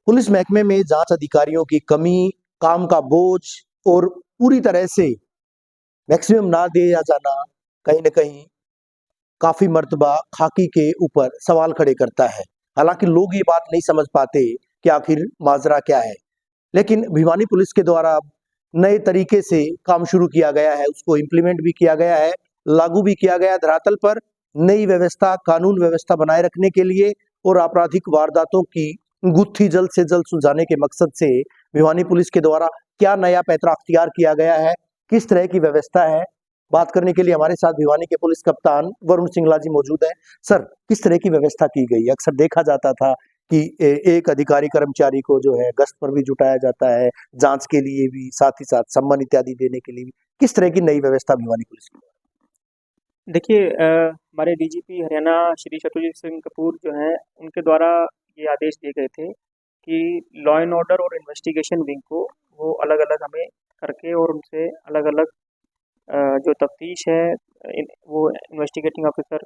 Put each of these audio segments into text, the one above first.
Police महकमे में जांच अधिकारियों की कमी, काम का बोझ और पूरी तरह से मैक्सिमम ना दिया जाना कहीं न कहीं काफ़ी मर्तबा खाकी के ऊपर सवाल खड़े करता है। हालाँकि लोग ये बात नहीं समझ पाते कि आखिर माजरा क्या है। लेकिन भिवानी पुलिस के द्वारा अब नए तरीके से काम शुरू किया गया है, उसको इम्प्लीमेंट भी किया गया है, लागू भी किया गया है धरातल पर। नई व्यवस्था, कानून व्यवस्था बनाए रखने के लिए और आपराधिक वारदातों की गुत्थी जल्द से जल्द सुलझाने के मकसद से भिवानी पुलिस के द्वारा क्या नया पैंतरा अख्तियार किया गया है, किस तरह की व्यवस्था है, बात करने के लिए हमारे साथ भिवानी के पुलिस कप्तान वरुण सिंगला जी मौजूद हैं। सर, किस तरह की व्यवस्था की गई है? अक्सर देखा जाता था कि एक अधिकारी कर्मचारी को जो है गश्त पर भी जुटाया जाता है, जांच के लिए भी, साथ ही साथ सम्मान इत्यादि देने के लिए भी। किस तरह की नई व्यवस्था भिवानी पुलिस की? देखिए हमारे डीजीपी हरियाणा श्री शत्रुजीत सिंह कपूर जो हैं उनके द्वारा ये आदेश दिए गए थे कि लॉ एंड ऑर्डर और इन्वेस्टिगेशन विंग को वो अलग-अलग हमें करके और उनसे अलग-अलग जो तफ्तीश है वो इन्वेस्टिगेटिंग ऑफिसर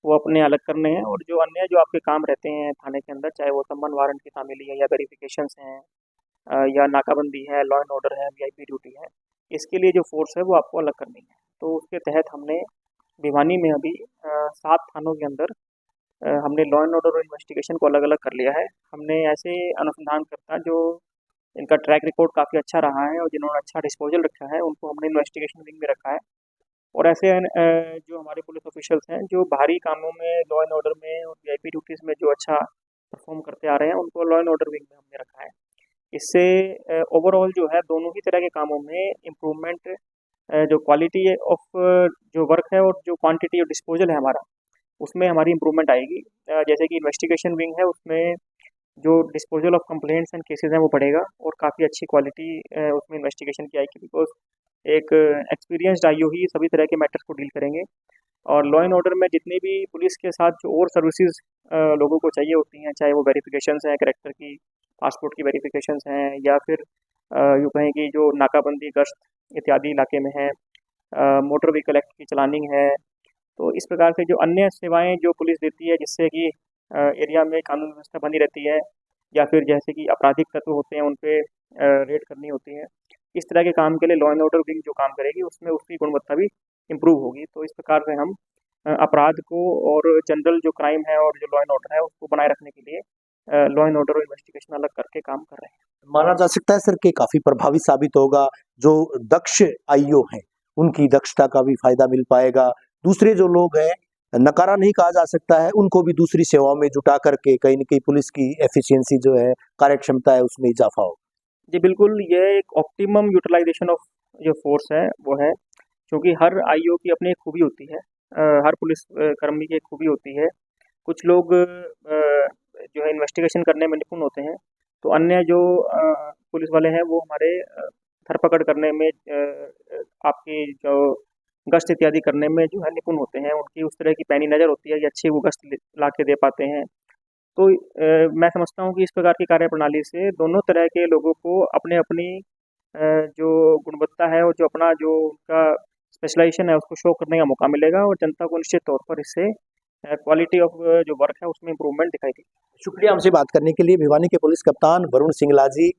वो अपने अलग करने हैं और जो अन्य जो आपके काम रहते हैं थाने के अंदर, चाहे वो सम्मन वारंट की तामीली है या वेरिफिकेशंस हैं या नाकाबंदी है, लॉ एंड ऑर्डर है, वीआईपी ड्यूटी है, इसके लिए जो फोर्स है वो आपको अलग करनी है। तो उसके तहत हमने भिवानी में अभी 7 थानों के अंदर हमने लॉ एंड ऑर्डर और इन्वेस्टिगेशन को अलग-अलग कर लिया है। हमने ऐसे अनुसंधानकर्ता जो इनका ट्रैक रिकॉर्ड काफ़ी अच्छा रहा है और जिन्होंने अच्छा डिस्पोज़ल रखा है, उनको हमने इन्वेस्टिगेशन विंग में रखा है। और ऐसे जो हमारे पुलिस ऑफिशियल्स हैं, जो बाहरी कामों में, लॉ एंड ऑर्डर में और वीआईपी ड्यूटीज़ में जो अच्छा परफ़ॉर्म करते आ रहे हैं, उनको लॉ एंड ऑर्डर विंग में हमने रखा है। इससे ओवरऑल जो है दोनों ही तरह के कामों में इम्प्रूवमेंट जो क्वालिटी ऑफ जो वर्क है और जो क्वांटिटी और डिस्पोजल है हमारा, उसमें हमारी इम्प्रूवमेंट आएगी। जैसे कि इन्वेस्टिगेशन विंग है, उसमें जो disposal of complaints and cases हैं वो बढ़ेगा और काफ़ी अच्छी क्वालिटी उसमें इन्वेस्टिगेशन की आएगी, बिकॉज एक एक्सपीरियंस्ड आईओ ही सभी तरह के मैटर्स को डील करेंगे। और लॉ एंड ऑर्डर में जितनी भी पुलिस के साथ जो और सर्विसेज लोगों को चाहिए होती हैं, चाहे वो वेरिफिकेशंस हैं कैरेक्टर की, पासपोर्ट की वेरिफिकेशंस हैं, या फिर यूँ कहें कि जो नाकाबंदी, गश्त इत्यादि इलाके में है, मोटर व्हीकल एक्ट की चलानिंग है। तो इस प्रकार से जो अन्य सेवाएं जो पुलिस देती है, जिससे कि एरिया में कानून व्यवस्था बनी रहती है, या फिर जैसे कि आपराधिक तत्व होते हैं उन पे रेड करनी होती है, इस तरह के काम के लिए लॉ एंड ऑर्डर विंग जो काम करेगी उसमें उसकी गुणवत्ता भी इम्प्रूव होगी। तो इस प्रकार से हम अपराध को और जनरल जो क्राइम है और जो लॉ एंड ऑर्डर है उसको बनाए रखने के लिए लॉ एंड ऑर्डर और इन्वेस्टिगेशन अलग करके काम कर रहे हैं। माना जा सकता है सर कि काफ़ी प्रभावी साबित होगा, जो दक्ष आईओ हैं, उनकी दक्षता का भी फ़ायदा मिल पाएगा। दूसरे जो लोग हैं, नकारा नहीं कहा जा सकता है, उनको भी दूसरी सेवाओं में जुटा करके कहीं न कहीं पुलिस की एफिशिएंसी जो है, कार्यक्षमता है, उसमें इज़ाफ़ा होगा। जी बिल्कुल, ये एक ऑप्टिमम यूटिलाइजेशन ऑफ जो फोर्स है वो है, क्योंकि हर आईओ की अपनी एक खूबी होती है, हर पुलिस कर्मी की एक खूबी होती है। कुछ लोग जो है इन्वेस्टिगेशन करने में निपुण होते हैं, तो अन्य जो पुलिस वाले हैं वो हमारे धरपकड़ करने में आपकी जो गश्त इत्यादि करने में जो है निपुण होते हैं, उनकी उस तरह की पैनी नज़र होती है कि अच्छी वो गश्त ला के दे पाते हैं। तो मैं समझता हूँ कि इस प्रकार की कार्यप्रणाली से दोनों तरह के लोगों को अपने अपनी जो गुणवत्ता है और जो अपना जो उनका स्पेशलाइजेशन है उसको शो करने का मौका मिलेगा और जनता को निश्चित तौर पर इससे क्वालिटी ऑफ जो वर्क है उसमें इम्प्रूवमेंट दिखाई देगी। शुक्रिया हमसे बात करने के लिए भिवानी के पुलिस कप्तान वरुण सिंगला जी।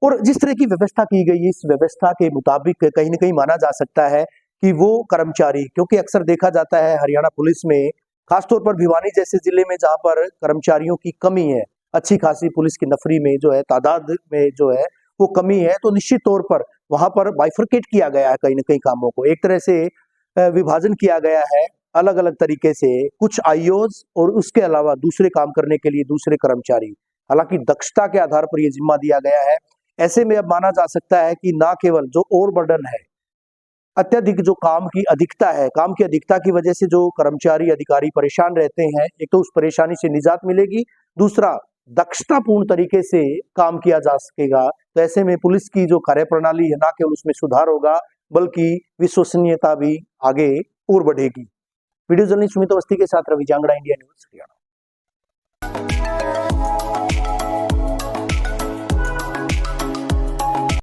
और जिस तरह की व्यवस्था की गई, इस व्यवस्था के मुताबिक कहीं न कहीं माना जा सकता है कि वो कर्मचारी, क्योंकि अक्सर देखा जाता है हरियाणा पुलिस में, खासतौर पर भिवानी जैसे जिले में जहाँ पर कर्मचारियों की कमी है, अच्छी खासी पुलिस की नफरी में जो है, तादाद में जो है वो कमी है, तो निश्चित तौर पर वहाँ पर बाइफरकेट किया गया है कहीं न कहीं कामों को। एक तरह से विभाजन किया गया है अलग-अलग तरीके से, कुछ आईओज़ और उसके अलावा दूसरे काम करने के लिए दूसरे कर्मचारी। हालाँकि दक्षता के आधार पर ये ज़िम्मा दिया गया है। ऐसे में अब माना जा सकता है कि ना केवल जो ओवरबर्डन है, अत्यधिक जो काम की अधिकता है, काम की अधिकता की वजह से जो कर्मचारी, अधिकारी परेशान रहते हैं, एक तो उस परेशानी से निजात मिलेगी, दूसरा दक्षतापूर्ण तरीके से काम किया जा सकेगा। तो ऐसे में पुलिस की जो कार्यप्रणाली है, ना केवल उसमें सुधार होगा, बल्कि विश्वसनीयता भी आगे और बढ़ेगी। वीडियो जर्नलिस्ट सुमित अवस्थी के साथ रवि जांगड़ा, इंडिया न्यूज़, हरियाणा।